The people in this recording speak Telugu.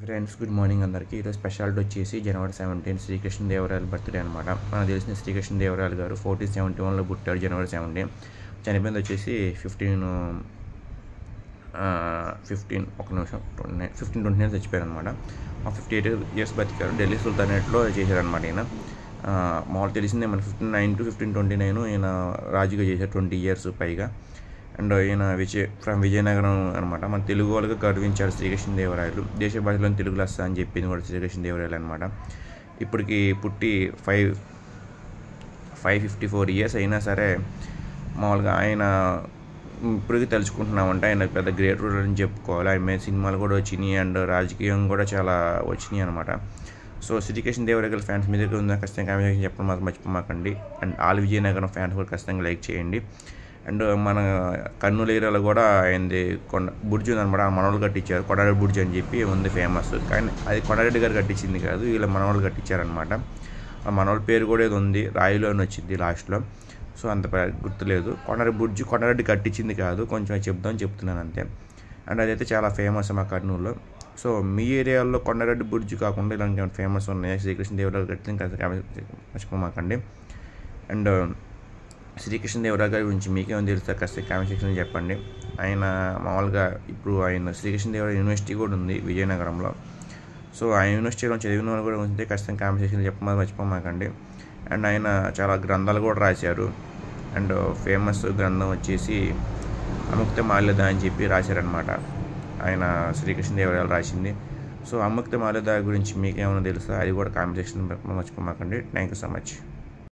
ఫ్రెండ్స్ గుడ్ మార్నింగ్ అందరికీ. ఈరోజు స్పెషాలిటీ వచ్చేసి జనవరి 17 శ్రీకృష్ణదేవరాయల బర్త్డే అనమాట. మనకు తెలిసిన శ్రీకృష్ణదేవరాయలు గారు 1471లో పుట్టారు. జనవరి 17 చనిపోయింది వచ్చేసి 1529 చచ్చిపోయారు అనమాట. 58 ఇయర్స్ బతికారు. ఢిల్లీ సుల్తానేట్లో చేశారనమాట. ఈయన మామూలు తెలిసిందే మన 1509 to 1529 ఈయన రాజుగా చేశారు 20 ఇయర్స్ పైగా. అండ్ ఈయన ఫ్రమ్ విజయనగరం అనమాట. మన తెలుగు వాళ్ళకి గర్వించారు శ్రీకృష్ణదేవరాయలు. దేశ భాషలో తెలుగు లెస్స అని చెప్పింది కూడా శ్రీకృష్ణదేవరాయలు అనమాట. ఇప్పటికి పుట్టి 554 ఇయర్స్ అయినా సరే మామూలుగా ఆయన ఇప్పటికీ తలుచుకుంటున్నామంటే ఆయన పెద్ద గ్రేట్ రూలర్ అని చెప్పుకోవాలి. ఆయన మీద సినిమాలు కూడా వచ్చినాయి అండ్ రాజకీయం కూడా చాలా వచ్చినాయి అనమాట. సో శ్రీకృష్ణదేవరాయల ఫ్యాన్స్ మీద ఉందా ఖచ్చితంగా కామెంట్ చెప్పడం మాత్రం మర్చిపోమాకండి. అండ్ ఆల్ విజయనగరం ఫ్యాన్స్ కూడా ఖచ్చితంగా లైక్ చేయండి. అండ్ మన కర్నూలు ఏరియాలో కూడా అయింది బుర్జు ఉందన్నమాట. మనవాళ్ళు కట్టించారు. కొండారెడ్డి బుర్జు అని చెప్పి ఉంది ఫేమస్. కానీ అది కొండారెడ్డి గారు కట్టించింది కాదు, వీళ్ళ మనవాళ్ళు కట్టించారనమాట. ఆ మనవాళ్ళ పేరు కూడా ఏదో ఉంది, రాయిలో అని వచ్చింది లాస్ట్లో. సో అంత గుర్తులేదు. కొండారెడ్డి కట్టించింది కాదు, కొంచెం చెప్తున్నాను అంతే. అండ్ అదైతే చాలా ఫేమస్ మా కర్నూలులో. సో మీ ఏరియాలో కొండారెడ్డి బుర్జు కాకుండా ఇలాంటి ఫేమస్ ఉన్నాయి శ్రీకృష్ణదేవరాయలు కట్టిన మర్చిపోమాకండి. అండ్ శ్రీకృష్ణదేవరాయ గారి గురించి మీకేమైనా తెలుసా ఖచ్చితంగా కామెంట్ సెక్షన్లో చెప్పండి. ఆయన మామూలుగా ఇప్పుడు ఆయన శ్రీకృష్ణదేవరాయ యూనివర్సిటీ కూడా ఉంది విజయనగరంలో. సో ఆ యూనివర్సిటీలో చదివిన వాళ్ళు కూడా ఉంటే ఖచ్చితంగా కామెంట్ సెక్షన్లో చెప్పమని మర్చిపోమాకండి. అండ్ ఆయన చాలా గ్రంథాలు కూడా రాశారు. అండ్ ఫేమస్ గ్రంథం వచ్చేసి అముక్త మాల్యద అని చెప్పి రాశారనమాట. ఆయన శ్రీకృష్ణదేవరాయలు రాసింది. సో అముక్త మాల్యద గురించి మీకేమైనా తెలుసా అది కూడా కామెంట్ సెక్షన్లో మర్చిపోమాకండి. Thank you so much.